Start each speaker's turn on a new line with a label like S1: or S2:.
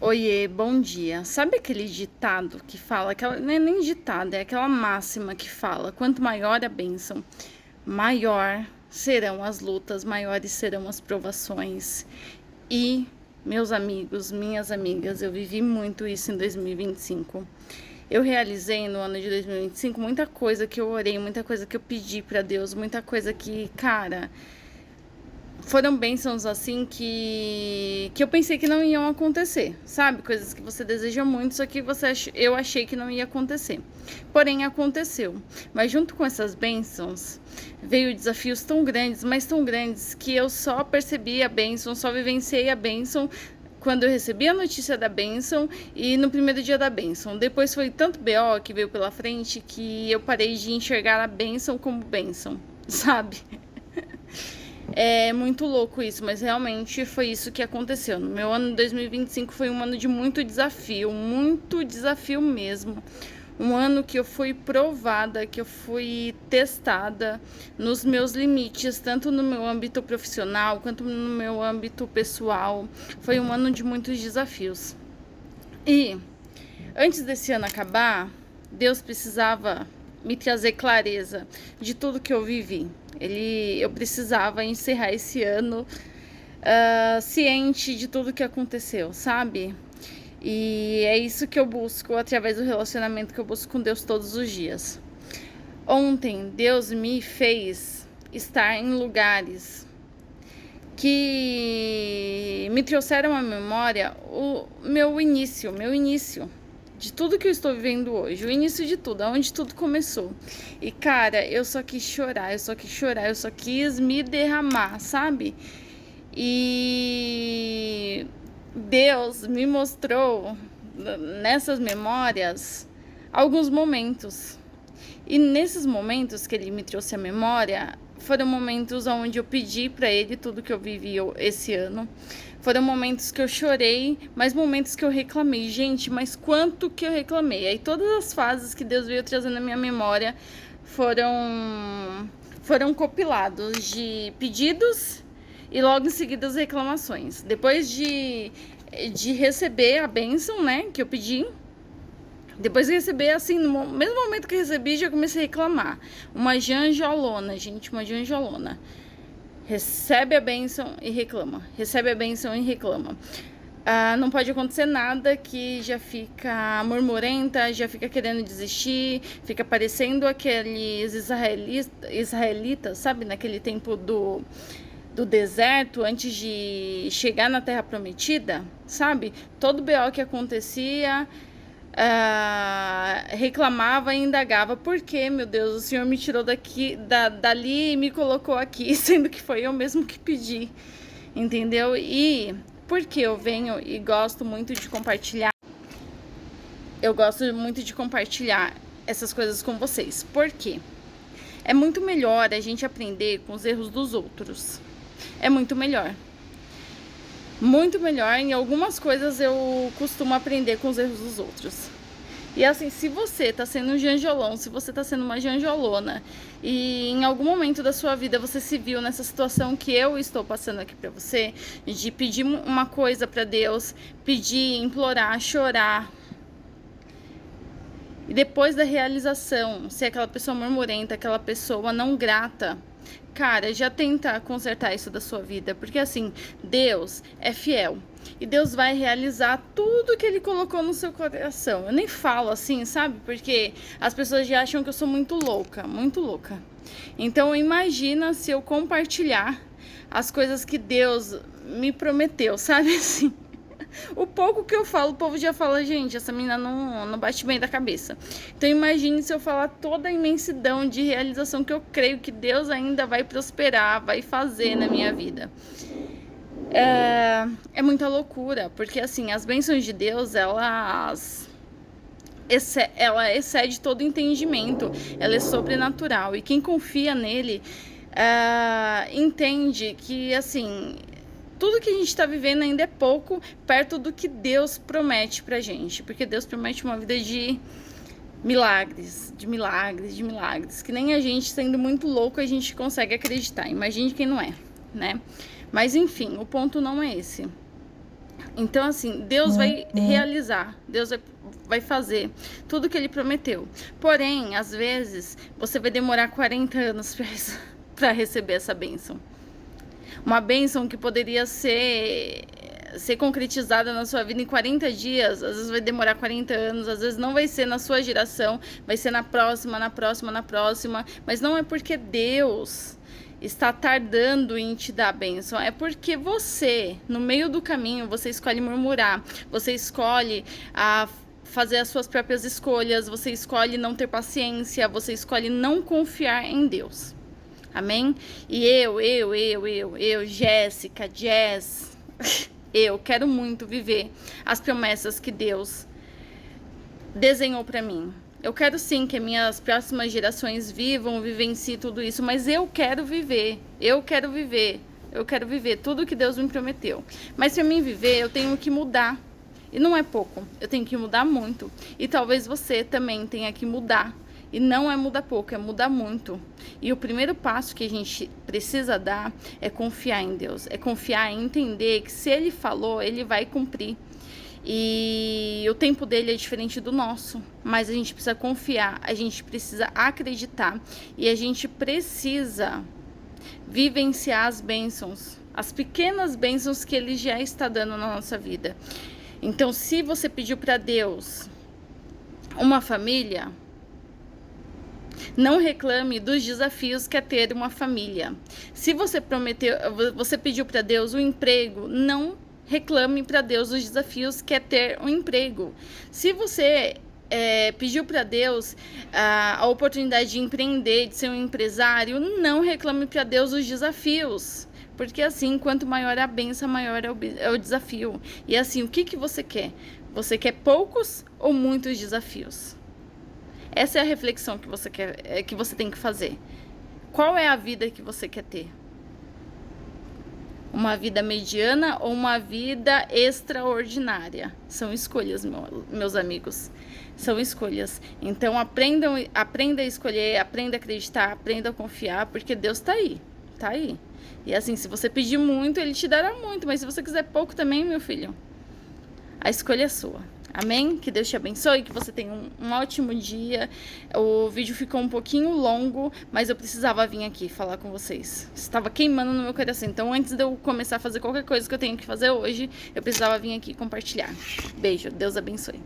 S1: Oiê, bom dia. Sabe aquele ditado que fala, aquela, não é nem ditado, é aquela máxima que fala: quanto maior a bênção, maior serão as lutas, maiores serão as provações. E, meus amigos, minhas amigas, eu vivi muito isso em 2025. Eu realizei no ano de 2025 muita coisa que eu orei, muita coisa que eu pedi para Deus, muita coisa que, cara, foram bênçãos assim que eu pensei que não iam acontecer, sabe? Coisas que você deseja muito, só que eu achei que não ia acontecer. Porém, aconteceu. Mas junto com essas bênçãos, veio desafios tão grandes, mas tão grandes, que eu só percebi a bênção, só vivenciei a bênção quando eu recebi a notícia da bênção e no primeiro dia da bênção. Depois foi tanto BO que veio pela frente que eu parei de enxergar a bênção como bênção, sabe? É muito louco isso, mas realmente foi isso que aconteceu. No meu ano de 2025 foi um ano de muito desafio mesmo. Um ano que eu fui provada, que eu fui testada nos meus limites, tanto no meu âmbito profissional quanto no meu âmbito pessoal. Foi um ano de muitos desafios. E antes desse ano acabar, Deus precisava me trazer clareza de tudo que eu vivi. Eu precisava encerrar esse ano ciente de tudo que aconteceu, sabe? E é isso que eu busco através do relacionamento que eu busco com Deus todos os dias. Ontem, Deus me fez estar em lugares que me trouxeram à memória o meu início de tudo que eu estou vivendo hoje, o início de tudo, aonde tudo começou. E cara, eu só quis chorar, eu só quis me derramar, sabe? E Deus me mostrou nessas memórias alguns momentos. E nesses momentos que ele me trouxe à memória, foram momentos onde eu pedi para ele tudo que eu vivi esse ano. Foram momentos que eu chorei, mas momentos que eu reclamei. Gente, mas quanto que eu reclamei? Aí todas as fases que Deus veio trazendo na minha memória foram compilados de pedidos e logo em seguida as reclamações. Depois de receber a bênção, né, que eu pedi, depois de receber, assim, no mesmo momento que recebi, já comecei a reclamar. Uma janjolona, gente, uma janjolona. Recebe a bênção e reclama. Recebe a bênção e reclama. Não pode acontecer nada que já fica murmurenta, já fica querendo desistir, fica parecendo aqueles israelitas, sabe? Naquele tempo do deserto, antes de chegar na Terra Prometida, sabe? Todo BO que acontecia... reclamava e indagava: por que, meu Deus, o Senhor me tirou dali e me colocou aqui, sendo que foi eu mesmo que pedi, entendeu? E porque eu venho e gosto muito de compartilhar, essas coisas com vocês. Por quê? É muito melhor a gente aprender com os erros dos outros. É muito melhor. Muito melhor. Em algumas coisas eu costumo aprender com os erros dos outros. E assim, se você tá sendo um janjolão, se você tá sendo uma janjolona, e em algum momento da sua vida você se viu nessa situação que eu estou passando aqui pra você, de pedir uma coisa pra Deus, pedir, implorar, chorar, e depois da realização, ser aquela pessoa murmurenta, aquela pessoa não grata, cara, já tenta consertar isso da sua vida, porque assim, Deus é fiel. E Deus vai realizar tudo que Ele colocou no seu coração. Eu nem falo assim, sabe? Porque as pessoas já acham que eu sou muito louca, muito louca. Então imagina se eu compartilhar as coisas que Deus me prometeu, sabe assim? O pouco que eu falo, o povo já fala: gente, essa menina não bate bem da cabeça. Então imagine se eu falar toda a imensidão de realização que eu creio que Deus ainda vai prosperar, vai fazer na minha vida. É muita loucura, porque assim, as bênçãos de Deus, ela excede todo entendimento, ela é sobrenatural, e quem confia nele entende que assim, tudo que a gente está vivendo ainda é pouco perto do que Deus promete pra gente, porque Deus promete uma vida de milagres, que nem a gente, sendo muito louco, a gente consegue acreditar. Imagine quem não é, né? Mas enfim, o ponto não é esse. Então, assim, Deus vai realizar, Deus vai fazer tudo que Ele prometeu. Porém, às vezes, você vai demorar 40 anos para receber essa bênção. Uma bênção que poderia ser concretizada na sua vida em 40 dias, às vezes vai demorar 40 anos, às vezes não vai ser na sua geração, vai ser na próxima, na próxima, na próxima, mas não é porque Deus está tardando em te dar a bênção, é porque você, no meio do caminho, você escolhe murmurar, você escolhe fazer as suas próprias escolhas, você escolhe não ter paciência, você escolhe não confiar em Deus. Amém? E eu, Jéssica, Jess, eu quero muito viver as promessas que Deus desenhou para mim. Eu quero sim que minhas próximas gerações vivenciem tudo isso, mas eu quero viver tudo que Deus me prometeu. Mas para mim viver, eu tenho que mudar. E não é pouco, eu tenho que mudar muito. E talvez você também tenha que mudar. E não é mudar pouco, é mudar muito. E o primeiro passo que a gente precisa dar é confiar em Deus. É confiar em entender que se Ele falou, Ele vai cumprir. E o tempo dele é diferente do nosso. Mas a gente precisa confiar, a gente precisa acreditar. E a gente precisa vivenciar as bênçãos. As pequenas bênçãos que Ele já está dando na nossa vida. Então, se você pediu para Deus uma família, não reclame dos desafios que é ter uma família. Se você você pediu para Deus um emprego, não reclame para Deus os desafios que é ter um emprego. Se você pediu para Deus a oportunidade de empreender, de ser um empresário, não reclame para Deus os desafios. Porque assim, quanto maior a bênção, maior é o desafio. E assim, o que você quer? Você quer poucos ou muitos desafios? Essa é a reflexão que você tem que fazer. Qual é a vida que você quer ter? Uma vida mediana ou uma vida extraordinária? São escolhas, meus amigos. São escolhas. Então aprenda a escolher, aprenda a acreditar, aprenda a confiar, porque Deus está aí. Tá aí. E assim, se você pedir muito, Ele te dará muito. Mas se você quiser pouco também, meu filho, a escolha é sua. Amém? Que Deus te abençoe, que você tenha um ótimo dia. O vídeo ficou um pouquinho longo, mas eu precisava vir aqui falar com vocês. Estava queimando no meu coração. Então, antes de eu começar a fazer qualquer coisa que eu tenho que fazer hoje, eu precisava vir aqui compartilhar. Beijo. Deus abençoe.